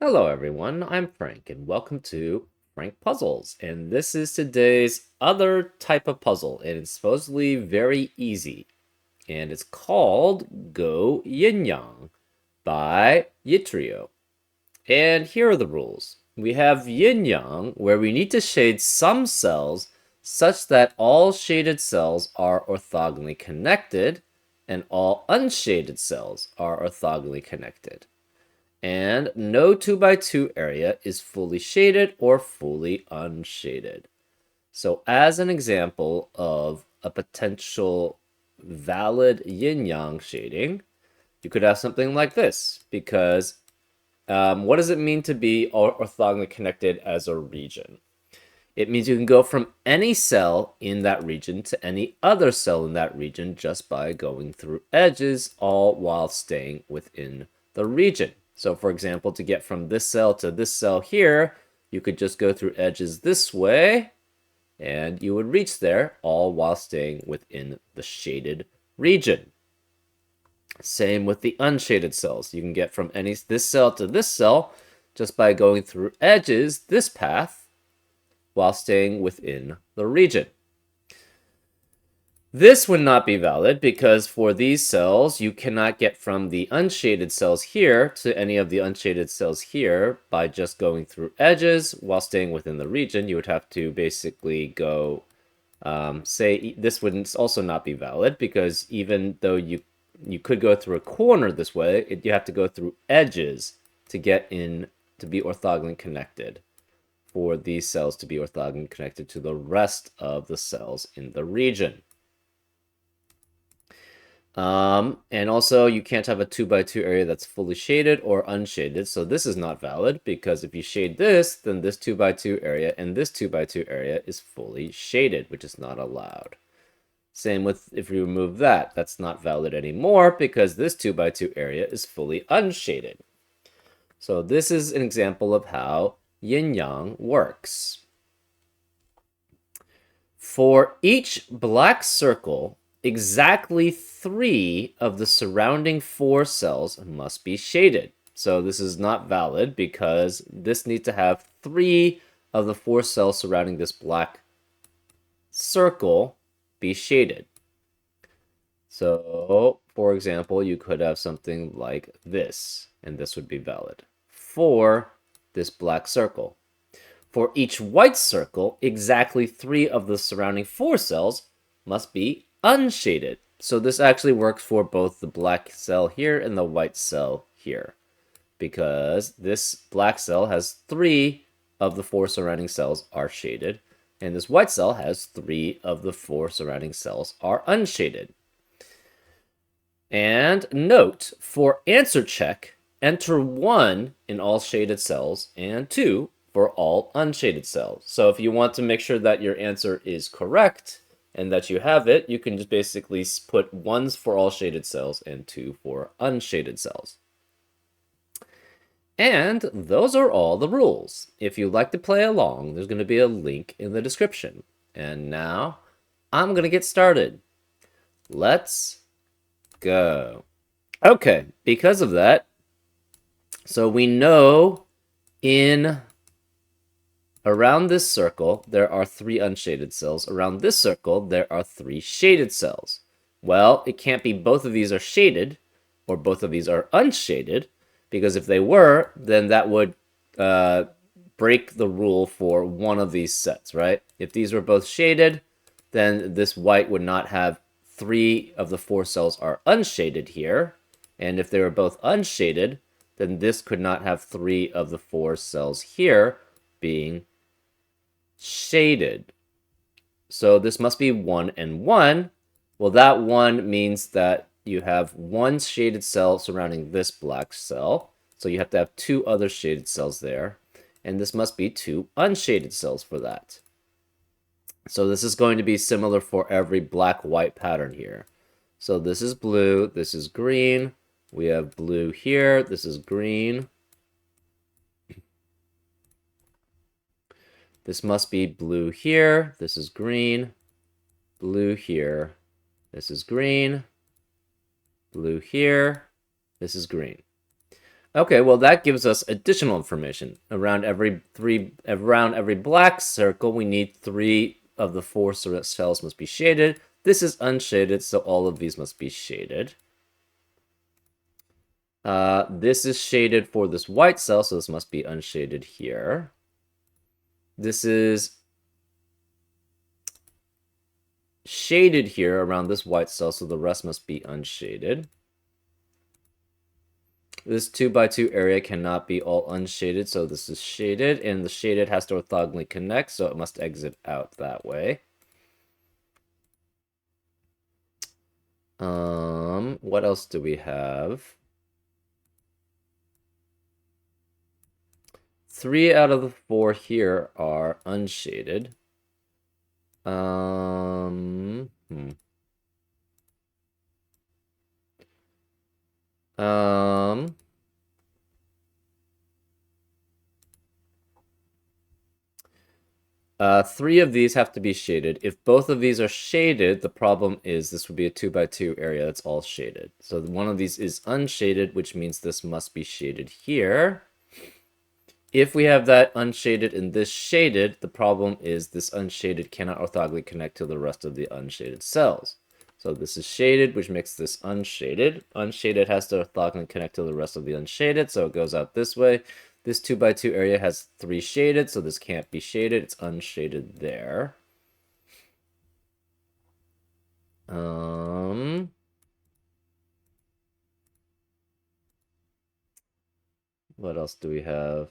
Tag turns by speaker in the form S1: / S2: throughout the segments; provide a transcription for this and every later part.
S1: Hello everyone, I'm Frank and welcome to Frank Puzzles. And this is today's other type of puzzle and it's supposedly very easy. And it's called Go Yin Yang by Yitrio. And here are the rules. We have Yin Yang where we need to shade some cells such that all shaded cells are orthogonally connected and all unshaded cells are orthogonally connected. And no 2x2 area is fully shaded or fully unshaded. So as an example of a potential valid yin-yang shading, you could have something like this, because what does it mean to be orthogonally connected as a region? It means you can go from any cell in that region to any other cell in that region just by going through edges, all while staying within the region. So for example, to get from this cell to this cell here, you could just go through edges this way, and you would reach there, all while staying within the shaded region. Same with the unshaded cells. You can get from this cell to this cell just by going through edges, this path, while staying within the region. This would not be valid because for these cells, you cannot get from the unshaded cells here to any of the unshaded cells here by just going through edges while staying within the region. You would have to basically go, say, this would also not be valid because even though you could go through a corner this way, you have to go through edges to get in to be orthogonally connected, for these cells to be orthogonally connected to the rest of the cells in the region. And also you can't have a 2x2 area that's fully shaded or unshaded. So this is not valid because if you shade this, then this 2x2 area and this 2x2 area is fully shaded, which is not allowed. Same with if you remove that, that's not valid anymore because this 2x2 area is fully unshaded. So this is an example of how yin-yang works. For each black circle, exactly 3 of the surrounding 4 cells must be shaded. So this is not valid because this needs to have 3 of the 4 cells surrounding this black circle be shaded. So, for example, you could have something like this, and this would be valid for this black circle. For each white circle, exactly 3 of the surrounding 4 cells must be unshaded. So this actually works for both the black cell here and the white cell here, because this black cell has 3 of the 4 surrounding cells are shaded, and this white cell has 3 of the 4 surrounding cells are unshaded. And note, for answer check, enter 1 in all shaded cells and 2 for all unshaded cells. So if you want to make sure that your answer is correct and that you have it, you can just basically put 1s for all shaded cells and 2 for unshaded cells. And those are all the rules. If you'd like to play along, there's going to be a link in the description. And now, I'm going to get started. Let's go. Okay, because of that, so we know in around this circle, there are 3 unshaded cells. Around this circle, there are 3 shaded cells. Well, it can't be both of these are shaded, or both of these are unshaded, because if they were, then that would break the rule for one of these sets, right? If these were both shaded, then this white would not have 3 of the 4 cells are unshaded here. And if they were both unshaded, then this could not have 3 of the 4 cells here being shaded. So this must be 1 and 1. Well, that 1 means that you have 1 shaded cell surrounding this black cell. So you have to have 2 other shaded cells there. And this must be 2 unshaded cells for that. So this is going to be similar for every black-white pattern here. So this is blue, this is green. We have blue here, this is green. This must be blue here, this is green. Blue here, this is green. Blue here, this is green. Okay, well that gives us additional information. Around every black circle, we need 3 of the 4 cells must be shaded. This is unshaded, so all of these must be shaded. This is shaded for this white cell, so this must be unshaded here. This is shaded here around this white cell, so the rest must be unshaded. This 2x2 area cannot be all unshaded, so this is shaded, and the shaded has to orthogonally connect, so it must exit out that way. What else do we have? 3 out of the 4 here are unshaded. Um, 3 of these have to be shaded. If both of these are shaded, the problem is this would be a 2x2 area that's all shaded. So one of these is unshaded, which means this must be shaded here. If we have that unshaded and this shaded, the problem is this unshaded cannot orthogonally connect to the rest of the unshaded cells. So this is shaded, which makes this unshaded. Unshaded has to orthogonally connect to the rest of the unshaded, so it goes out this way. This 2x2 area has 3 shaded, so this can't be shaded. It's unshaded there. What else do we have?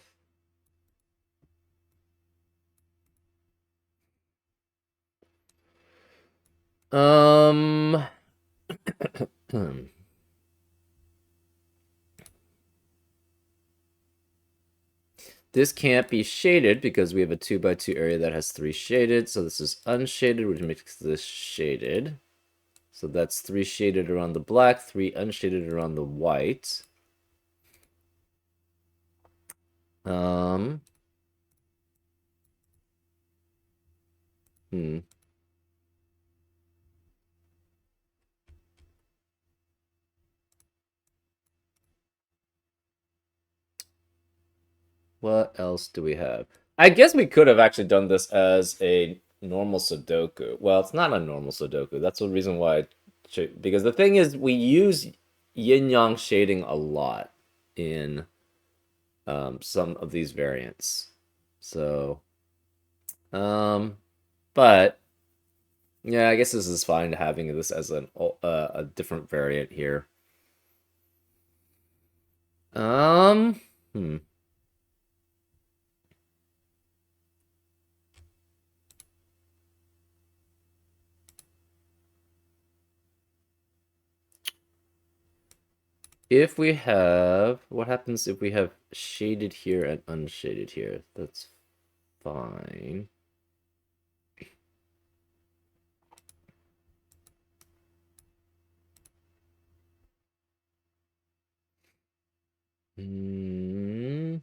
S1: This can't be shaded because we have a 2x2 area that has 3 shaded, so this is unshaded, which makes this shaded. So that's 3 shaded around the black, 3 unshaded around the white. What else do we have? I guess we could have actually done this as a normal Sudoku. Well, it's not a normal Sudoku. That's the reason why because the thing is we use yin-yang shading a lot in some of these variants. So, but yeah, I guess this is fine having this as a different variant here. If we have, what happens if we have shaded here and unshaded here? That's fine. Hmm.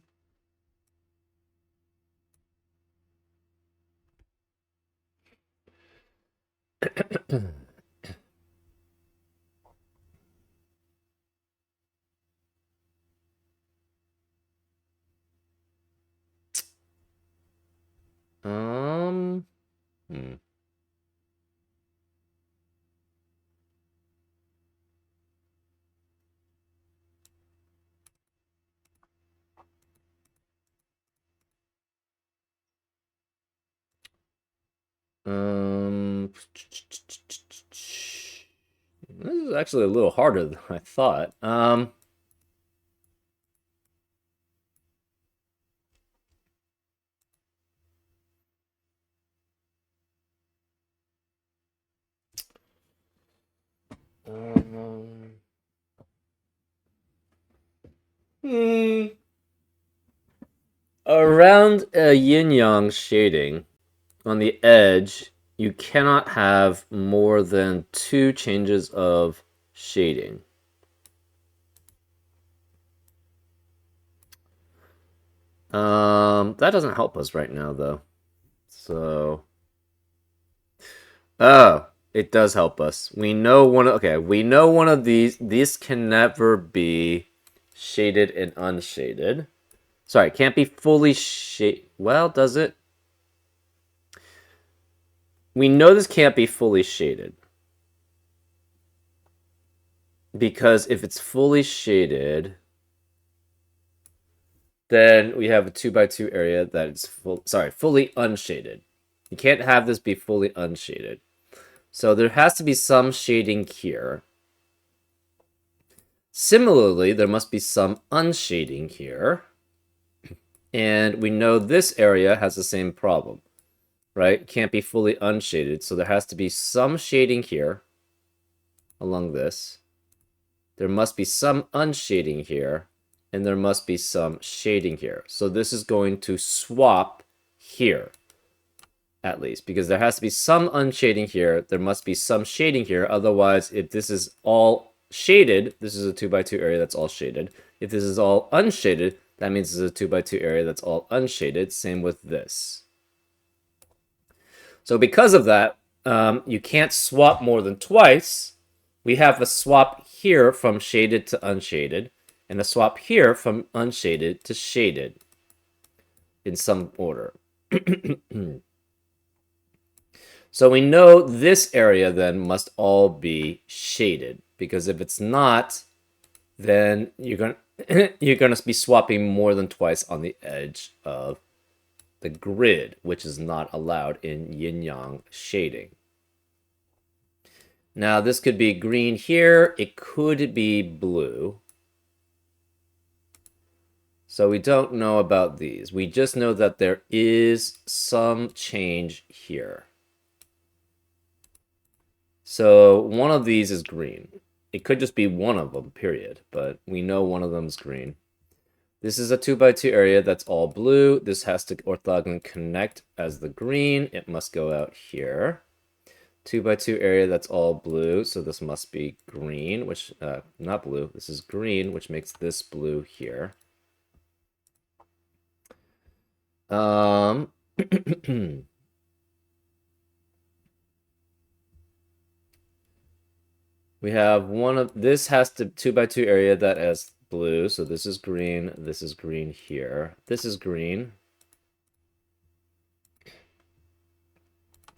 S1: This is actually a little harder than I thought. Around a yin-yang shading on the edge, you cannot have more than 2 changes of shading. That doesn't help us right now, though. So, oh, it does help us. We know one of these can never be shaded and unshaded. Sorry, can't be fully shaded. Well, does it? We know this can't be fully shaded. Because if it's fully shaded, then we have a 2x2 area that is fully unshaded. You can't have this be fully unshaded. So there has to be some shading here. Similarly, there must be some unshading here. And we know this area has the same problem, right? Can't be fully unshaded, so there has to be some shading here along this. There must be some unshading here, and there must be some shading here. So this is going to swap here, at least, because there has to be some unshading here. There must be some shading here. Otherwise, if this is all shaded, this is a 2x2 area that's all shaded. If this is all unshaded, that means this is a 2x2 area that's all unshaded. Same with this. So because of that, you can't swap more than twice. We have a swap here from shaded to unshaded, and a swap here from unshaded to shaded in some order. So we know this area then must all be shaded, because if it's not, then you're going to be swapping more than twice on the edge of the grid, which is not allowed in yin-yang shading. Now, this could be green here. It could be blue. So we don't know about these. We just know that there is some change here. So one of these is green. It could just be one of them, period. But we know one of them is green. This is a 2x2 area that's all blue. This has to orthogonally connect as the green. It must go out here. 2x2 area that's all blue, so this must be green, which, not blue, this is green, which makes this blue here. We have this has to 2x2 area that has blue, so this is green here. This is green.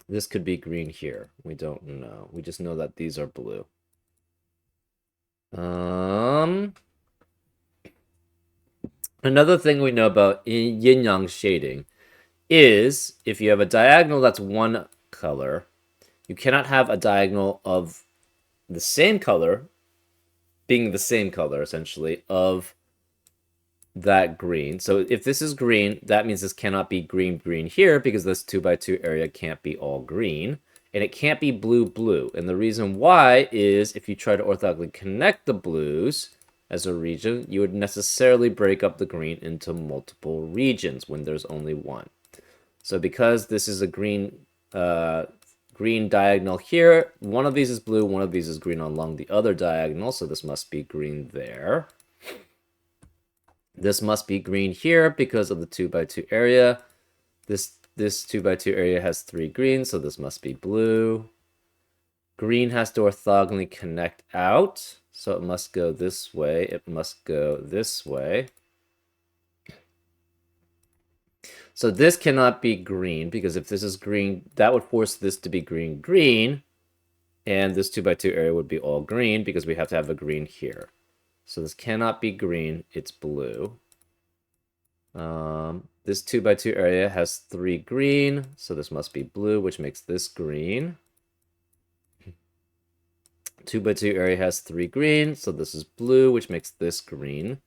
S1: This could be green here. We don't know. We just know that these are blue. Another thing we know about yin-yang shading is if you have a diagonal that's one color, you cannot have a diagonal of the same color, being the same color, essentially, of that green. So if this is green, that means this cannot be green here because this 2x2 area can't be all green. And it can't be blue. And the reason why is if you try to orthogonally connect the blues as a region, you would necessarily break up the green into multiple regions when there's only one. So because this is a green diagonal here, one of these is blue, one of these is green along the other diagonal, so this must be green there. This must be green here because of the 2x2 area. This 2x2 area has 3 greens, so this must be blue. Green has to orthogonally connect out, so it must go this way. It must go this way. So this cannot be green, because if this is green, that would force this to be green, and this 2x2 area would be all green, because we have to have a green here. So this cannot be green, it's blue. This 2x2 area has 3 green, so this must be blue, which makes this green. 2x2 area has 3 green, so this is blue, which makes this green,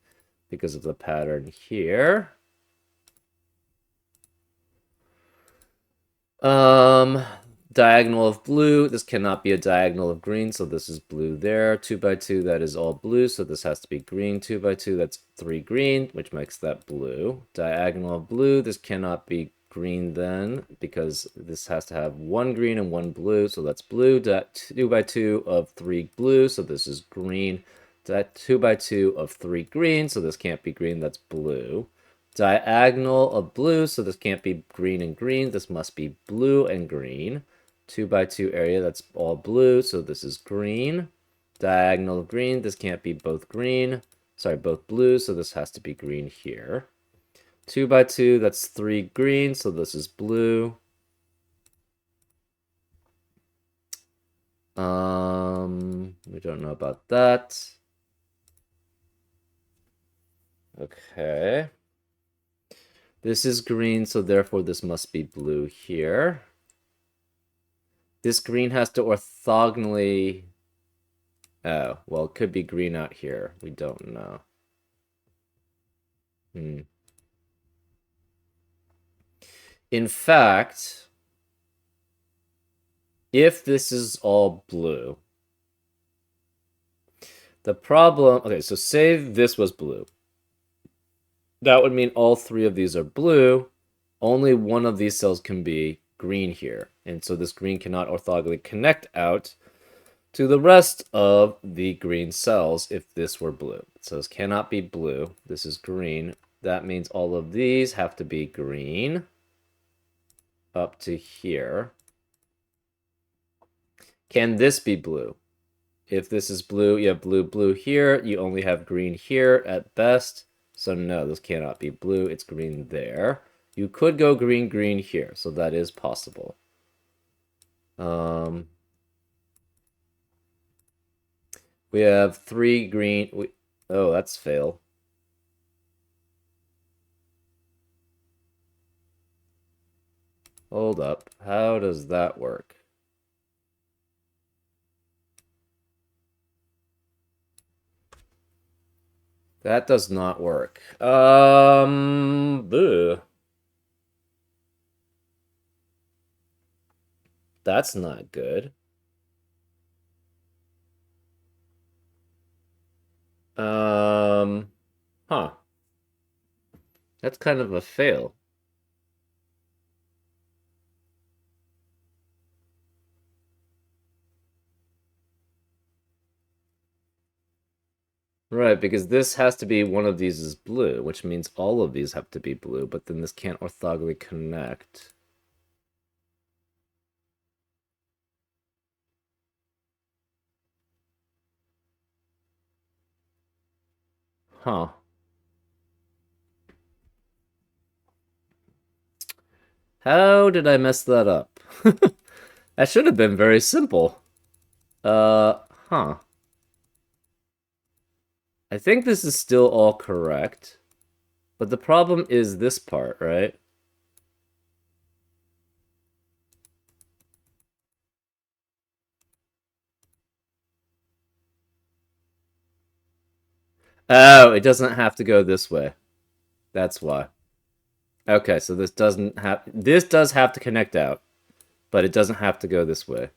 S1: because of the pattern here. Diagonal of blue, this cannot be a diagonal of green, so this is blue there. 2x2, that is all blue, so this has to be green. 2x2, that's 3 green, which makes that blue. Diagonal of blue, this cannot be green then, because this has to have 1 green and 1 blue, so that's blue. 2x2 of 3 blue, so this is green. 2x2 of 3 green, so this can't be green, that's blue. Diagonal of blue, so this can't be green and green, this must be blue and green. 2x2 area, that's all blue, so this is green. Diagonal of green, this can't be both green, sorry, both blue, so this has to be green here. 2 by 2, that's 3 green, so this is blue. We don't know about that. Okay. This is green, so therefore this must be blue here. This green has to orthogonally... Oh, well, it could be green out here. We don't know. In fact, if this is all blue, the problem... Okay, so say this was blue. That would mean all three of these are blue. Only one of these cells can be green here. And so this green cannot orthogonally connect out to the rest of the green cells if this were blue. So this cannot be blue. This is green. That means all of these have to be green up to here. Can this be blue? If this is blue, you have blue, blue here. You only have green here at best. So no, this cannot be blue. It's green there. You could go green, green here. So that is possible. We have 3 green. Oh, that's fail. Hold up. How does that work? That does not work. Boo. That's not good. Huh. That's kind of a fail. Right, because this has to be one of these is blue, which means all of these have to be blue, but then this can't orthogonally connect. Huh. How did I mess that up? That should have been very simple. Huh. I think this is still all correct. But the problem is this part, right? Oh, it doesn't have to go this way. That's why. Okay, so this does have to connect out, but it doesn't have to go this way.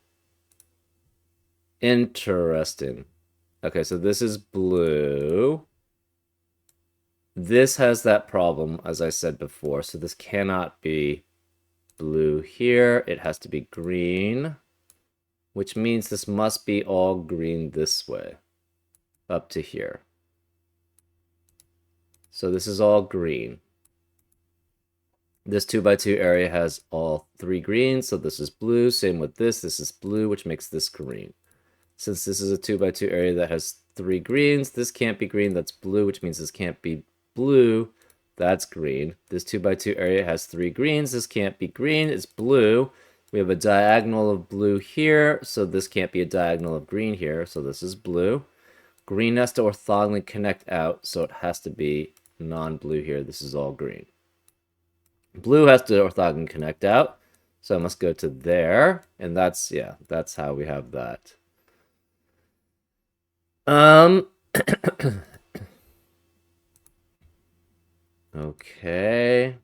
S1: Interesting. Okay, so this is blue. This has that problem, as I said before, so this cannot be blue here. It has to be green, which means this must be all green this way, up to here. So this is all green. This 2 by 2 area has all 3 greens, so this is blue. Same with this. This is blue, which makes this green. Since this is a 2 by 2 area that has 3 greens, this can't be green. That's blue, which means this can't be blue. That's green. This 2 by 2 area has 3 greens. This can't be green. It's blue. We have a diagonal of blue here, so this can't be a diagonal of green here, so this is blue. Green has to orthogonally connect out, so it has to be non-blue here. This is all green. Blue has to orthogonally connect out, so I must go to there, and that's, yeah, that's how we have that. Okay.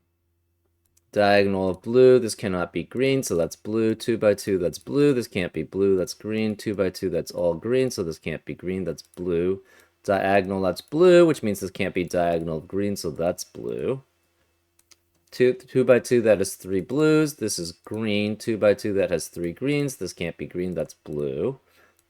S1: Diagonal of blue, this cannot be green, so that's blue. 2 by 2, that's blue. This can't be blue, that's green. 2 by 2, that's all green, so this can't be green, that's blue. Diagonal, that's blue, which means this can't be diagonal of green, so that's blue. 2 by 2, that is 3 blues. This is green. 2 by 2, that has 3 greens. This can't be green, that's blue.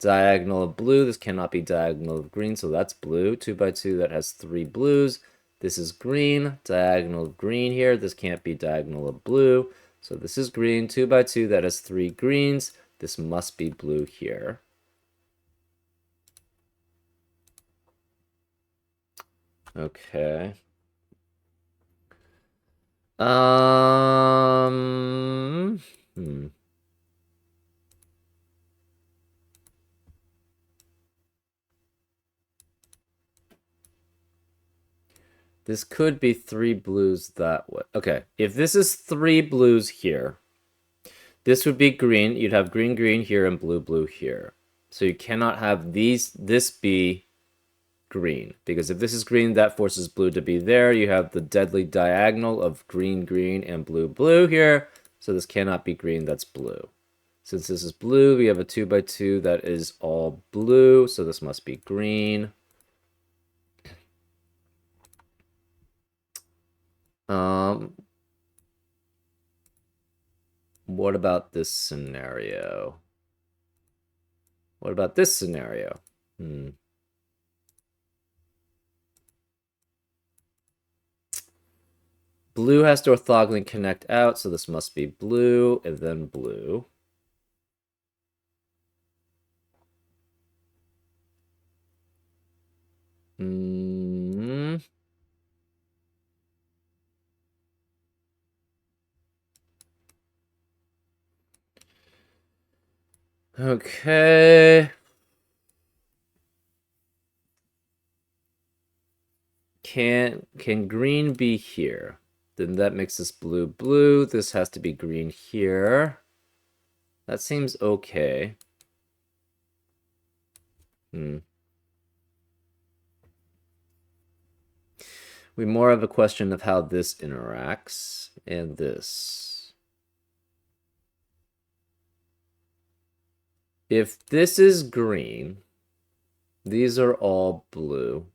S1: Diagonal of blue, this cannot be diagonal of green, so that's blue. 2 by 2, that has 3 blues. This is green. Diagonal of green here. This can't be diagonal of blue, so this is green. 2 by 2, that has 3 greens. This must be blue here. Okay. Um. Hmm. This could be 3 blues that way. Okay, if this is 3 blues here, this would be green. You'd have green, green here, and blue, blue here. So you cannot have this be green, because if this is green, that forces blue to be there. You have the deadly diagonal of green, green, and blue, blue here. So this cannot be green, that's blue. Since this is blue, we have a 2 by 2 that is all blue, so this must be green. What about this scenario? What about this scenario? Blue has to orthogonally connect out, so this must be blue and then blue. Okay. Can green be here? Then that makes this blue blue. This has to be green here. That seems okay. We more have a question of how this interacts and this. If this is green, these are all blue.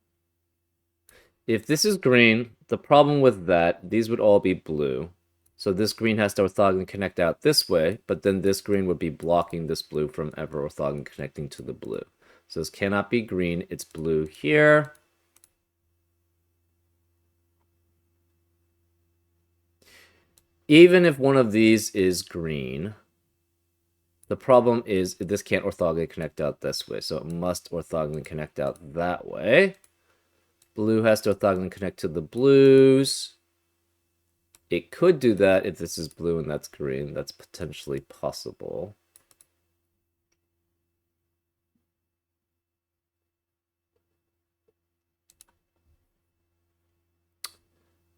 S1: If this is green, the problem with that, these would all be blue. So this green has to orthogonally connect out this way, but then this green would be blocking this blue from ever orthogonally connecting to the blue. So this cannot be green, it's blue here. Even if one of these is green, the problem is this can't orthogonally connect out this way, so it must orthogonally connect out that way. Blue has to orthogonally connect to the blues. It could do that if this is blue and that's green. That's potentially possible.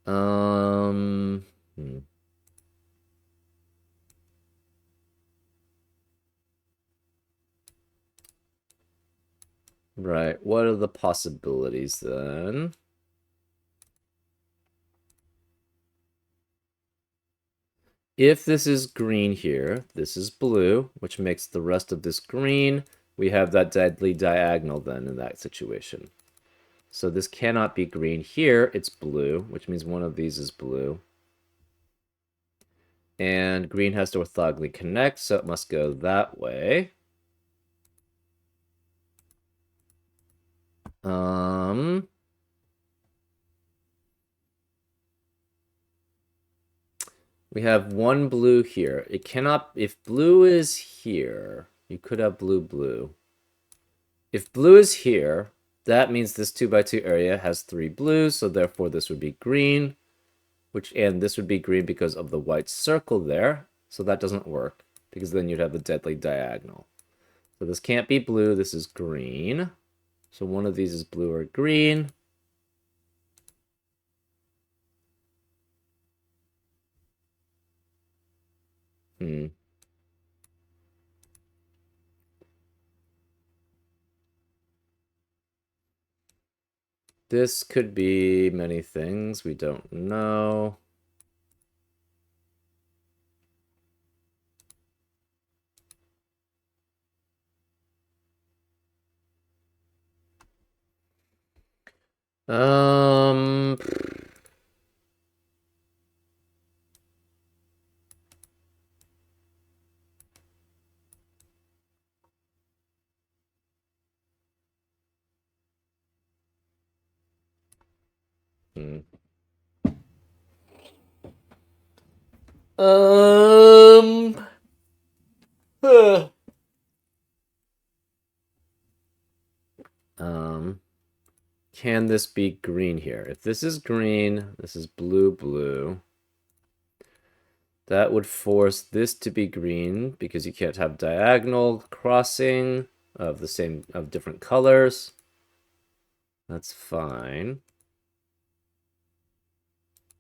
S1: Hmm. Right. What are the possibilities then? If this is green here, this is blue, which makes the rest of this green. We have that deadly diagonal then in that situation. So this cannot be green here. It's blue, which means one of these is blue. And green has to orthogonally connect, so it must go that way. We have one blue here. It cannot, if blue is here, you could have blue, blue. If blue is here, that means this 2 by 2 area has 3 blues, so therefore this would be green, and this would be green because of the white circle there, so that doesn't work, because then you'd have the deadly diagonal. So this can't be blue, this is green. So one of these is blue or green. This could be many things, we don't know. Um, hmm. Huh. can this be green here? If this is green, this is blue, blue. That would force this to be green because you can't have diagonal crossing of different colors. That's fine.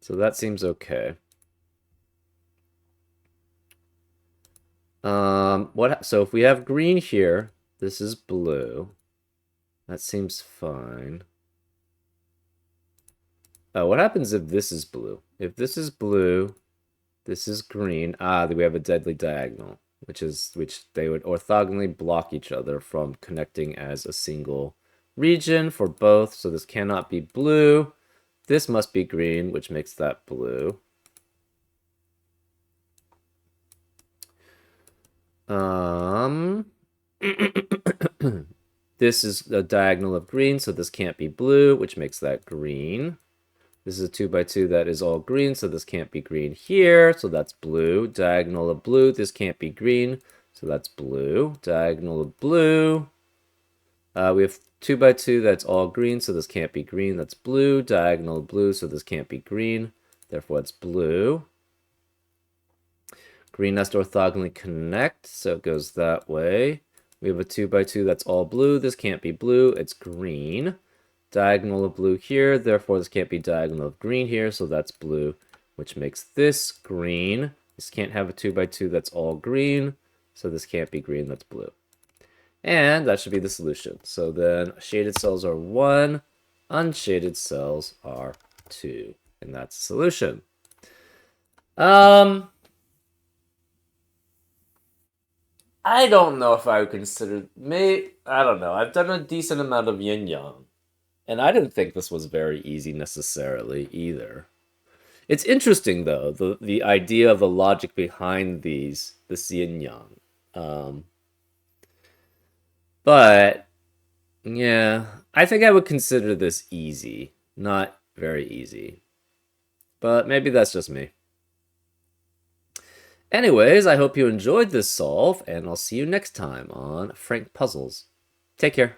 S1: So that seems okay. So if we have green here, this is blue. That seems fine. What happens if this is blue? If this is blue, this is green. We have a deadly diagonal, which they would orthogonally block each other from connecting as a single region for both. So this cannot be blue. This must be green, which makes that blue. This is a diagonal of green, so this can't be blue, which makes that green. This is a 2 by 2 that is all green, so this can't be green here, so that's blue. Diagonal of blue, this can't be green, so that's blue. Diagonal of blue. We have 2 by 2 that's all green, so this can't be green, that's blue. Diagonal of blue, so this can't be green, therefore it's blue. Green has to orthogonally connect, so it goes that way. We have a 2 by 2 that's all blue. This can't be blue, it's green. Diagonal of blue here, therefore this can't be diagonal of green here, so that's blue, which makes this green. This can't have a 2 by 2 that's all green, so this can't be green, that's blue. And that should be the solution. So then shaded cells are 1, unshaded cells are 2, and that's the solution. I don't know if I would consider I don't know. I've done a decent amount of yin yang, and I didn't think this was very easy necessarily either. It's interesting though, the idea of the logic behind this yin yang. But yeah, I think I would consider this easy, not very easy. But maybe that's just me. Anyways, I hope you enjoyed this solve, and I'll see you next time on Frank Puzzles. Take care.